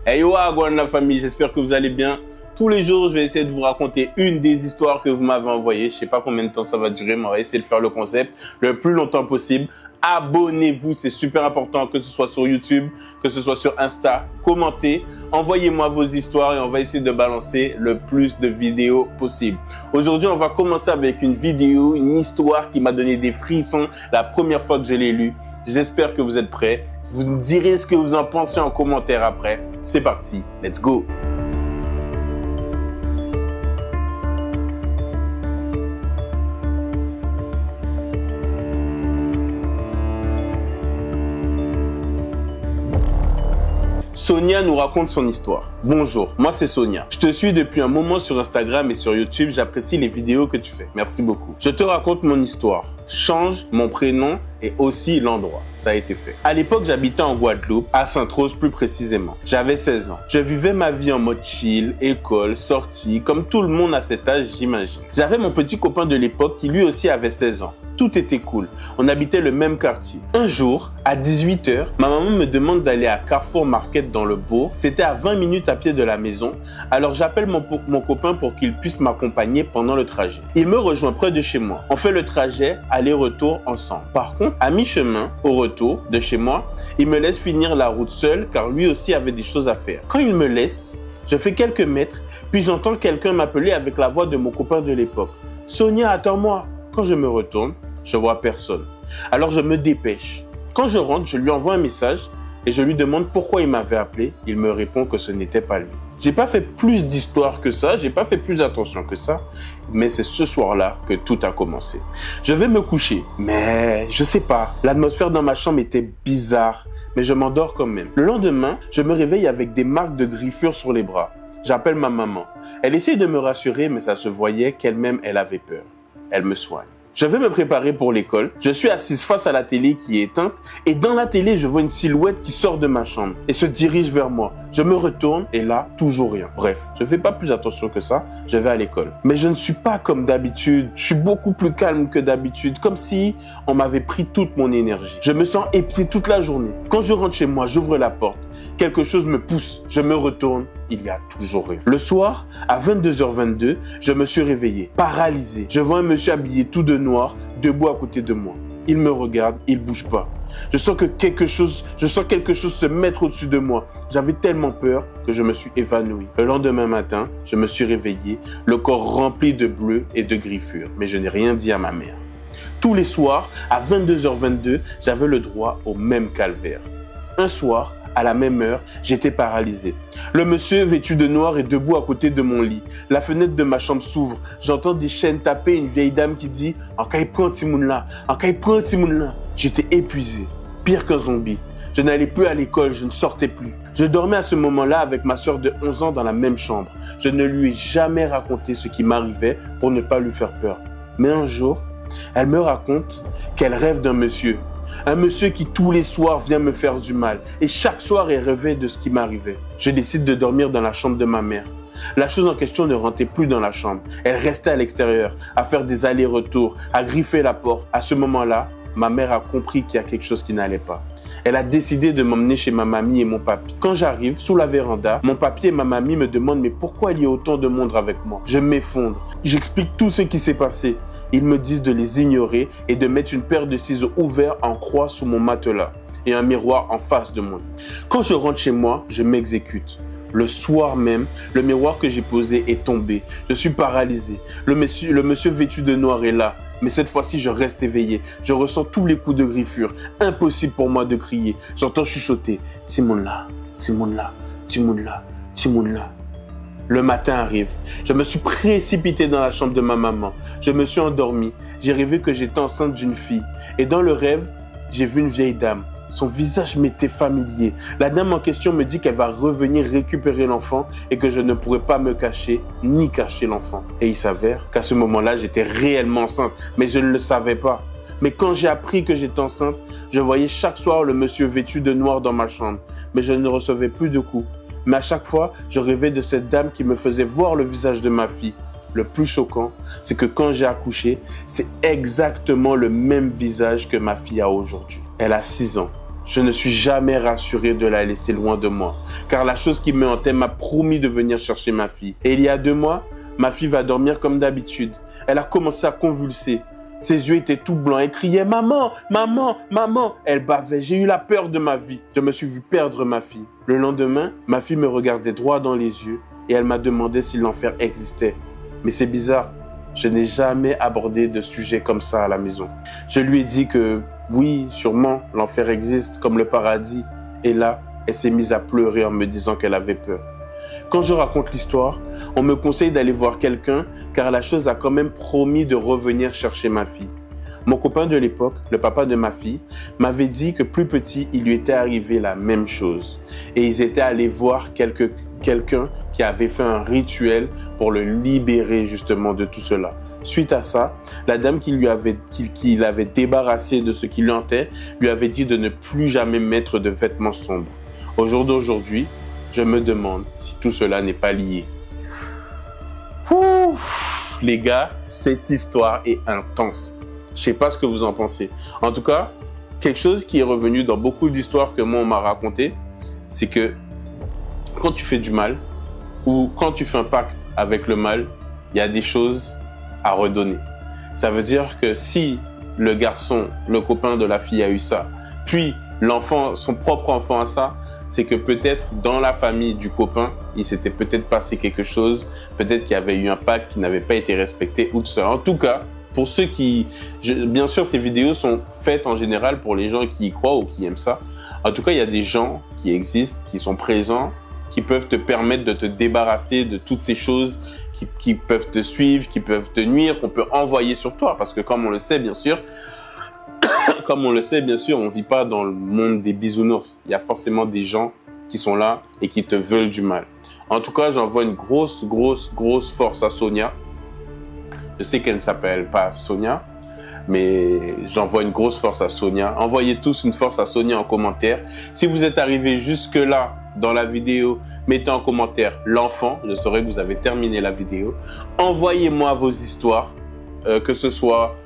Hey yo, Agwan la famille, j'espère que vous allez bien. Tous les jours, je vais essayer de vous raconter une des histoires que vous m'avez envoyées. Je sais pas combien de temps ça va durer, mais on va essayer de faire le concept le plus longtemps possible. Abonnez-vous, c'est super important, que ce soit sur YouTube, que ce soit sur Insta. Commentez, envoyez-moi vos histoires et on va essayer de balancer le plus de vidéos possible. Aujourd'hui, on va commencer avec une vidéo, une histoire qui m'a donné des frissons la première fois que je l'ai lue. J'espère que vous êtes prêts. Vous me direz ce que vous en pensez en commentaire après. C'est parti, let's go! Sonia nous raconte son histoire. Bonjour, moi c'est Sonia. Je te suis depuis un moment sur Instagram et sur YouTube. J'apprécie les vidéos que tu fais. Merci beaucoup. Je te raconte mon histoire. Change mon prénom et aussi l'endroit. Ça a été fait. À l'époque, j'habitais en Guadeloupe, à Sainte-Rose plus précisément. J'avais 16 ans. Je vivais ma vie en mode chill, école, sortie, comme tout le monde à cet âge, j'imagine. J'avais mon petit copain de l'époque qui lui aussi avait 16 ans. Tout était cool. On habitait le même quartier. Un jour, à 18h, ma maman me demande d'aller à Carrefour Market dans le bourg. C'était à 20 minutes à pied de la maison. Alors j'appelle mon copain pour qu'il puisse m'accompagner pendant le trajet. Il me rejoint près de chez moi. On fait le trajet aller-retour ensemble. Par contre, à mi-chemin, au retour de chez moi, il me laisse finir la route seul car lui aussi avait des choses à faire. Quand il me laisse, je fais quelques mètres, puis j'entends quelqu'un m'appeler avec la voix de mon copain de l'époque. « Sonia, attends-moi !» Quand je me retourne, je vois personne. Alors je me dépêche. Quand je rentre, je lui envoie un message et je lui demande pourquoi il m'avait appelé. Il me répond que ce n'était pas lui. J'ai pas fait plus d'histoire que ça, j'ai pas fait plus attention que ça, mais c'est ce soir-là que tout a commencé. Je vais me coucher, mais je sais pas, l'atmosphère dans ma chambre était bizarre, mais je m'endors quand même. Le lendemain, je me réveille avec des marques de griffures sur les bras. J'appelle ma maman. Elle essaye de me rassurer, mais ça se voyait qu'elle-même, elle avait peur. Elle me soigne. Je vais me préparer pour l'école. Je suis assise face à la télé qui est éteinte et dans la télé, je vois une silhouette qui sort de ma chambre et se dirige vers moi. Je me retourne et là, toujours rien. Bref, je fais pas plus attention que ça. Je vais à l'école. Mais je ne suis pas comme d'habitude. Je suis beaucoup plus calme que d'habitude, comme si on m'avait pris toute mon énergie. Je me sens épié toute la journée. Quand je rentre chez moi, j'ouvre la porte. Quelque chose me pousse, je me retourne, il y a toujours rien. Le soir, à 22h22, je me suis réveillé, paralysé. Je vois un monsieur habillé tout de noir, debout à côté de moi. Il me regarde, il bouge pas. Je sens quelque chose se mettre au-dessus de moi. J'avais tellement peur que je me suis évanoui. Le lendemain matin, je me suis réveillé, le corps rempli de bleu et de griffures. Mais je n'ai rien dit à ma mère. Tous les soirs, à 22h22, j'avais le droit au même calvaire. Un soir, à la même heure, j'étais paralysé. Le monsieur vêtu de noir est debout à côté de mon lit. La fenêtre de ma chambre s'ouvre. J'entends des chaînes taper, une vieille dame qui dit « En kai prend Timoun là, en kai prend Timoun là ». J'étais épuisé, pire qu'un zombie. Je n'allais plus à l'école, je ne sortais plus. Je dormais à ce moment-là avec ma sœur de 11 ans dans la même chambre. Je ne lui ai jamais raconté ce qui m'arrivait pour ne pas lui faire peur. Mais un jour, elle me raconte qu'elle rêve d'un monsieur. Un monsieur qui tous les soirs vient me faire du mal et chaque soir elle rêvait de ce qui m'arrivait. Je décide de dormir dans la chambre de ma mère. La chose en question ne rentrait plus dans la chambre. Elle restait à l'extérieur, à faire des allers-retours, à griffer la porte. À ce moment-là, ma mère a compris qu'il y a quelque chose qui n'allait pas. Elle a décidé de m'emmener chez ma mamie et mon papy. Quand j'arrive, sous la véranda, mon papy et ma mamie me demandent « Mais pourquoi il y a autant de monde avec moi ?» Je m'effondre. J'explique tout ce qui s'est passé. Ils me disent de les ignorer et de mettre une paire de ciseaux ouverts en croix sous mon matelas et un miroir en face de moi. Quand je rentre chez moi, je m'exécute. Le soir même, le miroir que j'ai posé est tombé. Je suis paralysé. Le monsieur vêtu de noir est là. Mais cette fois-ci, je reste éveillé. Je ressens tous les coups de griffure. Impossible pour moi de crier. J'entends chuchoter. « Timoun là, Timoun là, Timoun là, Timoun là ». Le matin arrive. Je me suis précipité dans la chambre de ma maman. Je me suis endormi. J'ai rêvé que j'étais enceinte d'une fille. Et dans le rêve, j'ai vu une vieille dame. Son visage m'était familier. La dame en question me dit qu'elle va revenir récupérer l'enfant et que je ne pourrai pas me cacher ni cacher l'enfant. Et il s'avère qu'à ce moment-là, j'étais réellement enceinte, mais je ne le savais pas. Mais quand j'ai appris que j'étais enceinte, je voyais chaque soir le monsieur vêtu de noir dans ma chambre. Mais je ne recevais plus de coups. Mais à chaque fois, je rêvais de cette dame qui me faisait voir le visage de ma fille. Le plus choquant, c'est que quand j'ai accouché, c'est exactement le même visage que ma fille a aujourd'hui. Elle a 6 ans. je ne suis jamais rassuré de la laisser loin de moi, car la chose qui me hantait m'a promis de venir chercher ma fille. Et il y a 2 mois, ma fille va dormir comme d'habitude. Elle a commencé à convulser. Ses yeux étaient tout blancs. Elle criait « Maman, maman, maman !» Elle bavait. J'ai eu la peur de ma vie. Je me suis vu perdre ma fille. Le lendemain, ma fille me regardait droit dans les yeux et elle m'a demandé si l'enfer existait. Mais c'est bizarre. Je n'ai jamais abordé de sujet comme ça à la maison. Je lui ai dit que oui, sûrement, l'enfer existe comme le paradis. Et là, elle s'est mise à pleurer en me disant qu'elle avait peur. Quand je raconte l'histoire, on me conseille d'aller voir quelqu'un car la chose a quand même promis de revenir chercher ma fille. Mon copain de l'époque, le papa de ma fille, m'avait dit que plus petit, il lui était arrivé la même chose. Et ils étaient allés voir quelqu'un qui avait fait un rituel pour le libérer justement de tout cela. Suite à ça, la dame qui l'avait débarrassé de ce qui lui hantait, lui avait dit de ne plus jamais mettre de vêtements sombres. Au jour d'aujourd'hui, je me demande si tout cela n'est pas lié. Les gars, cette histoire est intense. Je sais pas ce que vous en pensez. En tout cas, quelque chose qui est revenu dans beaucoup d'histoires que moi on m'a raconté, c'est que quand tu fais du mal ou quand tu fais un pacte avec le mal, il y a des choses à redonner. Ça veut dire que si le garçon, le copain de la fille a eu ça, puis l'enfant, son propre enfant a ça, c'est que peut-être dans la famille du copain, il s'était peut-être passé quelque chose, peut-être qu'il y avait eu un pacte qui n'avait pas été respecté ou tout ça. En tout cas, pour ceux qui... bien sûr, ces vidéos sont faites en général pour les gens qui y croient ou qui aiment ça. En tout cas, il y a des gens qui existent, qui sont présents, qui peuvent te permettre de te débarrasser de toutes ces choses qui peuvent te suivre, qui peuvent te nuire, qu'on peut envoyer sur toi. Parce que comme on le sait, bien sûr, on vit pas dans le monde des bisounours. Il y a forcément des gens qui sont là et qui te veulent du mal. En tout cas, j'envoie une grosse force à Sonia. Je sais qu'elle ne s'appelle pas Sonia, mais j'envoie une grosse force à Sonia. Envoyez tous une force à Sonia en commentaire. Si vous êtes arrivé jusque-là dans la vidéo, mettez en commentaire l'enfant. Je saurai que vous avez terminé la vidéo. Envoyez-moi vos histoires, que ce soit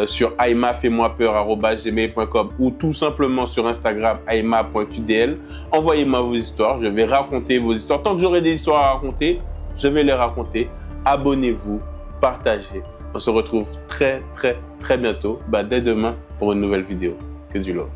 sur aima-fais-moi-peur@gmail.com ou tout simplement sur Instagram aima.qdl. Envoyez-moi vos histoires. Je vais raconter vos histoires. Tant que j'aurai des histoires à raconter, je vais les raconter. Abonnez-vous, partagez. On se retrouve très bientôt, dès demain pour une nouvelle vidéo. Que du love.